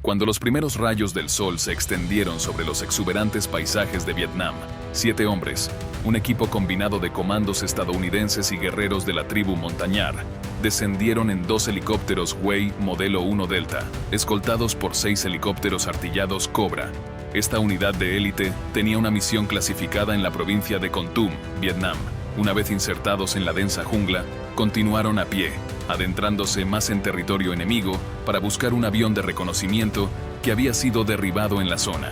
Cuando los primeros rayos del sol se extendieron sobre los exuberantes paisajes de Vietnam, 7 hombres, un equipo combinado de comandos estadounidenses y guerreros de la tribu Montañar, descendieron en 2 helicópteros Huey modelo 1 Delta, escoltados por 6 helicópteros artillados Cobra. Esta unidad de élite tenía una misión clasificada en la provincia de Kon Tum, Vietnam. Una vez insertados en la densa jungla, continuaron a pie, adentrándose más en territorio enemigo para buscar un avión de reconocimiento que había sido derribado en la zona.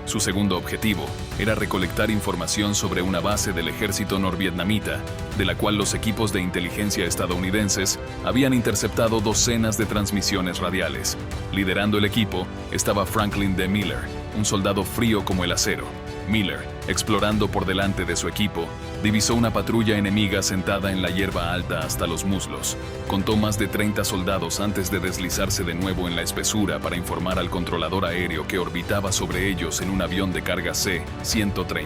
Su segundo objetivo era recolectar información sobre una base del ejército norvietnamita, de la cual los equipos de inteligencia estadounidenses habían interceptado docenas de transmisiones radiales. Liderando el equipo estaba Franklin D. Miller, un soldado frío como el acero. Miller, explorando por delante de su equipo, divisó una patrulla enemiga sentada en la hierba alta hasta los muslos. Contó más de 30 soldados antes de deslizarse de nuevo en la espesura para informar al controlador aéreo que orbitaba sobre ellos en un avión de carga C-130.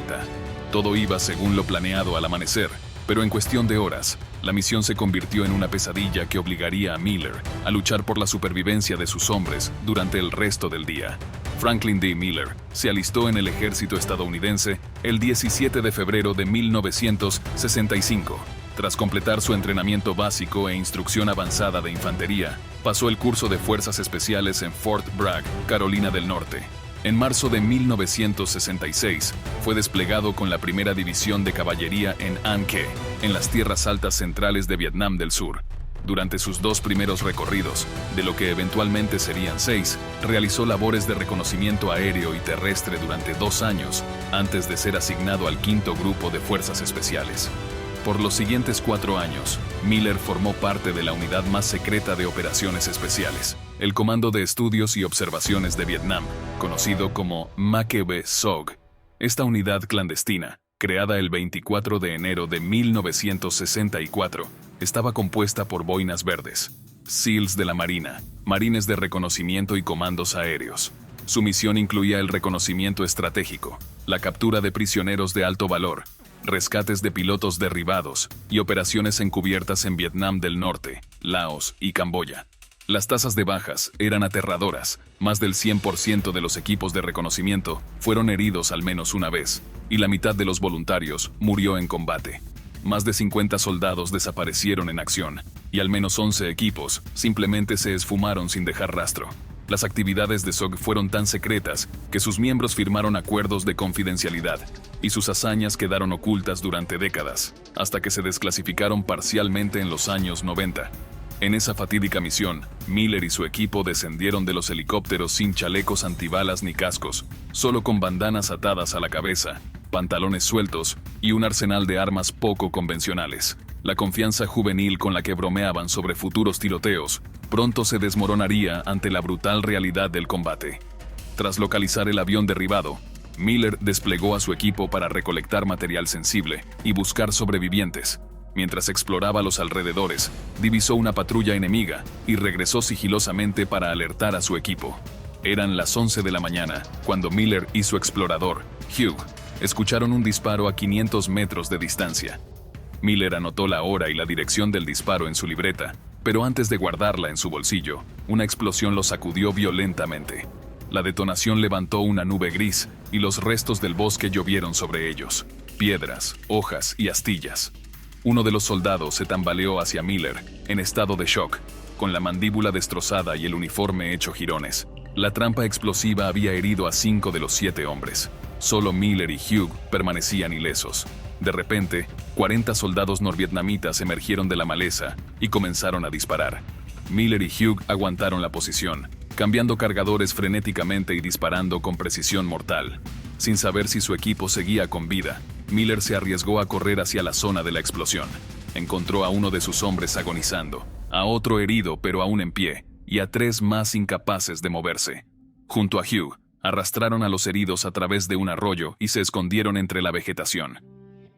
Todo iba según lo planeado al amanecer, pero en cuestión de horas, la misión se convirtió en una pesadilla que obligaría a Miller a luchar por la supervivencia de sus hombres durante el resto del día. Franklin D. Miller se alistó en el ejército estadounidense el 17 de febrero de 1965. Tras completar su entrenamiento básico e instrucción avanzada de infantería, pasó el curso de fuerzas especiales en Fort Bragg, Carolina del Norte. En marzo de 1966, fue desplegado con la primera división de caballería en An Khe, en las tierras altas centrales de Vietnam del Sur. Durante sus 2 primeros recorridos, de lo que eventualmente serían 6, realizó labores de reconocimiento aéreo y terrestre durante 2 años, antes de ser asignado al 5º Grupo de Fuerzas Especiales. Por los siguientes 4 años, Miller formó parte de la unidad más secreta de operaciones especiales, el Comando de Estudios y Observaciones de Vietnam, conocido como MACV-SOG. Esta unidad clandestina, creada el 24 de enero de 1964, estaba compuesta por boinas verdes, SEALs de la Marina, marines de reconocimiento y comandos aéreos. Su misión incluía el reconocimiento estratégico, la captura de prisioneros de alto valor, rescates de pilotos derribados y operaciones encubiertas en Vietnam del Norte, Laos y Camboya. Las tasas de bajas eran aterradoras. Más del 100% de los equipos de reconocimiento fueron heridos al menos una vez, y la mitad de los voluntarios murió en combate. Más de 50 soldados desaparecieron en acción, y al menos 11 equipos simplemente se esfumaron sin dejar rastro. Las actividades de SOG fueron tan secretas que sus miembros firmaron acuerdos de confidencialidad, y sus hazañas quedaron ocultas durante décadas, hasta que se desclasificaron parcialmente en los años 90. En esa fatídica misión, Miller y su equipo descendieron de los helicópteros sin chalecos antibalas ni cascos, solo con bandanas atadas a la cabeza, pantalones sueltos y un arsenal de armas poco convencionales. La confianza juvenil con la que bromeaban sobre futuros tiroteos pronto se desmoronaría ante la brutal realidad del combate. Tras localizar el avión derribado, Miller desplegó a su equipo para recolectar material sensible y buscar sobrevivientes. Mientras exploraba los alrededores, divisó una patrulla enemiga y regresó sigilosamente para alertar a su equipo. Eran las 11 de la mañana, cuando Miller y su explorador, Hugh, escucharon un disparo a 500 metros de distancia. Miller anotó la hora y la dirección del disparo en su libreta, pero antes de guardarla en su bolsillo, una explosión lo sacudió violentamente. La detonación levantó una nube gris y los restos del bosque llovieron sobre ellos, piedras, hojas y astillas. Uno de los soldados se tambaleó hacia Miller, en estado de shock, con la mandíbula destrozada y el uniforme hecho jirones. La trampa explosiva había herido a 5 de los 7 hombres. Solo Miller y Hugh permanecían ilesos. De repente, 40 soldados norvietnamitas emergieron de la maleza y comenzaron a disparar. Miller y Hugh aguantaron la posición, cambiando cargadores frenéticamente y disparando con precisión mortal. Sin saber si su equipo seguía con vida, Miller se arriesgó a correr hacia la zona de la explosión. Encontró a uno de sus hombres agonizando, a otro herido pero aún en pie, y a 3 más incapaces de moverse. Junto a Hugh, arrastraron a los heridos a través de un arroyo y se escondieron entre la vegetación.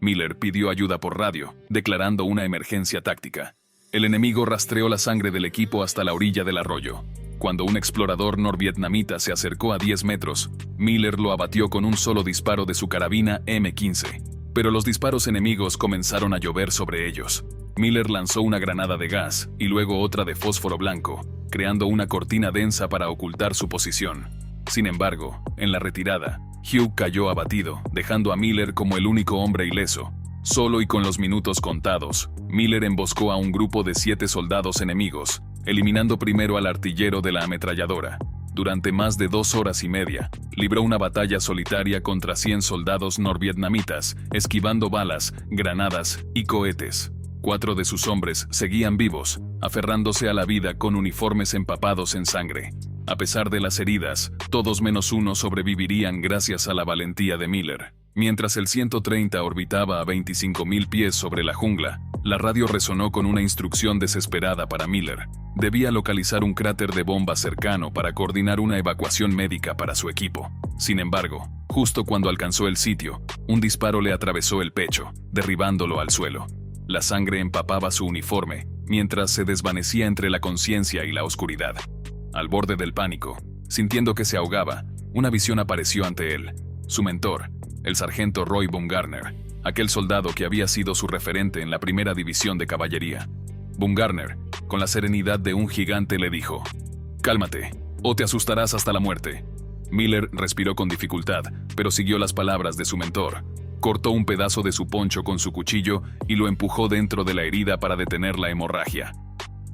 Miller pidió ayuda por radio, declarando una emergencia táctica. El enemigo rastreó la sangre del equipo hasta la orilla del arroyo. Cuando un explorador norvietnamita se acercó a 10 metros, Miller lo abatió con un solo disparo de su carabina M15. Pero los disparos enemigos comenzaron a llover sobre ellos. Miller lanzó una granada de gas y luego otra de fósforo blanco, creando una cortina densa para ocultar su posición. Sin embargo, en la retirada, Hugh cayó abatido, dejando a Miller como el único hombre ileso. Solo y con los minutos contados, Miller emboscó a un grupo de 7 soldados enemigos, eliminando primero al artillero de la ametralladora. Durante más de 2 horas y media, libró una batalla solitaria contra 100 soldados norvietnamitas, esquivando balas, granadas y cohetes. 4 de sus hombres seguían vivos, aferrándose a la vida con uniformes empapados en sangre. A pesar de las heridas, todos menos uno sobrevivirían gracias a la valentía de Miller. Mientras el 130 orbitaba a 25.000 pies sobre la jungla, la radio resonó con una instrucción desesperada para Miller. Debía localizar un cráter de bomba cercano para coordinar una evacuación médica para su equipo. Sin embargo, justo cuando alcanzó el sitio, un disparo le atravesó el pecho, derribándolo al suelo. La sangre empapaba su uniforme, mientras se desvanecía entre la conciencia y la oscuridad. Al borde del pánico, sintiendo que se ahogaba, una visión apareció ante él. Su mentor, el sargento Roy Baumgartner, aquel soldado que había sido su referente en la primera división de caballería. Baumgartner, con la serenidad de un gigante, le dijo: «Cálmate, o te asustarás hasta la muerte». Miller respiró con dificultad, pero siguió las palabras de su mentor. Cortó un pedazo de su poncho con su cuchillo y lo empujó dentro de la herida para detener la hemorragia.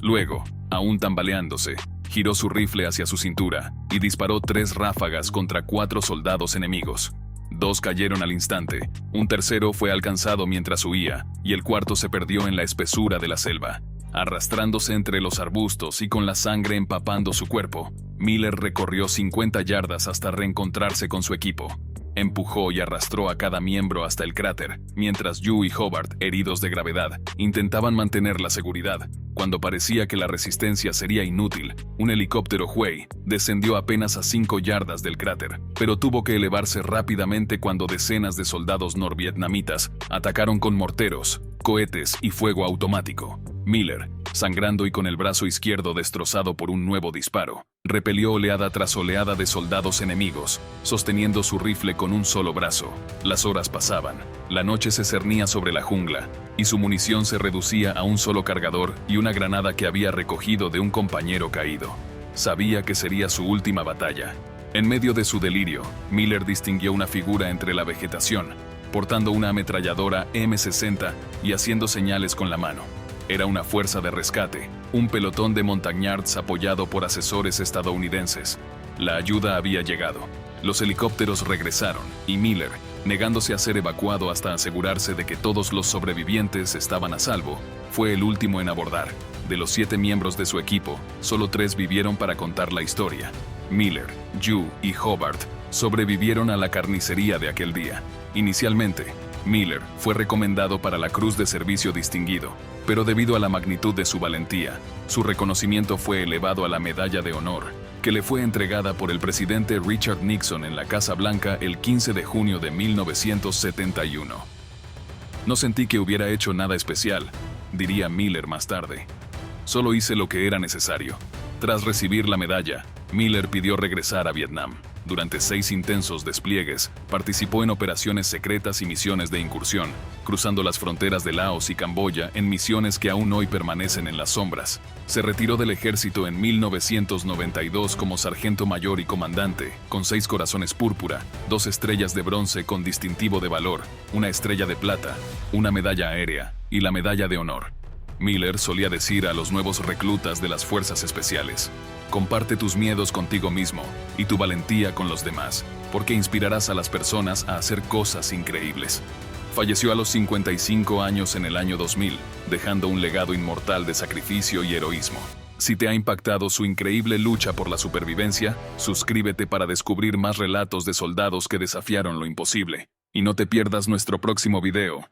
Luego, aún tambaleándose, giró su rifle hacia su cintura y disparó 3 ráfagas contra 4 soldados enemigos. 2 cayeron al instante, un tercero fue alcanzado mientras huía, y el cuarto se perdió en la espesura de la selva. Arrastrándose entre los arbustos y con la sangre empapando su cuerpo, Miller recorrió 50 yardas hasta reencontrarse con su equipo. Empujó y arrastró a cada miembro hasta el cráter, mientras Hugh y Hobart, heridos de gravedad, intentaban mantener la seguridad. Cuando parecía que la resistencia sería inútil, un helicóptero Huey descendió apenas a 5 yardas del cráter, pero tuvo que elevarse rápidamente cuando decenas de soldados norvietnamitas atacaron con morteros, cohetes y fuego automático. Miller, sangrando y con el brazo izquierdo destrozado por un nuevo disparo, repelió oleada tras oleada de soldados enemigos, sosteniendo su rifle con un solo brazo. Las horas pasaban, la noche se cernía sobre la jungla, y su munición se reducía a un solo cargador y una granada que había recogido de un compañero caído. Sabía que sería su última batalla. En medio de su delirio, Miller distinguió una figura entre la vegetación, portando una ametralladora M60 y haciendo señales con la mano. Era una fuerza de rescate, un pelotón de montañards apoyado por asesores estadounidenses. La ayuda había llegado. Los helicópteros regresaron y Miller, negándose a ser evacuado hasta asegurarse de que todos los sobrevivientes estaban a salvo, fue el último en abordar. De los 7 miembros de su equipo, solo 3 vivieron para contar la historia. Miller, Hugh y Hobart sobrevivieron a la carnicería de aquel día. Inicialmente, Miller fue recomendado para la Cruz de Servicio Distinguido, pero debido a la magnitud de su valentía, su reconocimiento fue elevado a la Medalla de Honor, que le fue entregada por el presidente Richard Nixon en la Casa Blanca el 15 de junio de 1971. «No sentí que hubiera hecho nada especial», diría Miller más tarde. «Solo hice lo que era necesario». Tras recibir la medalla, Miller pidió regresar a Vietnam. Durante 6 intensos despliegues, participó en operaciones secretas y misiones de incursión, cruzando las fronteras de Laos y Camboya en misiones que aún hoy permanecen en las sombras. Se retiró del ejército en 1992 como sargento mayor y comandante, con 6 corazones púrpura, 2 estrellas de bronce con distintivo de valor, una estrella de plata, una medalla aérea y la medalla de honor. Miller solía decir a los nuevos reclutas de las fuerzas especiales: «Comparte tus miedos contigo mismo y tu valentía con los demás, porque inspirarás a las personas a hacer cosas increíbles». Falleció a los 55 años en el año 2000, dejando un legado inmortal de sacrificio y heroísmo. Si te ha impactado su increíble lucha por la supervivencia, suscríbete para descubrir más relatos de soldados que desafiaron lo imposible. Y no te pierdas nuestro próximo video.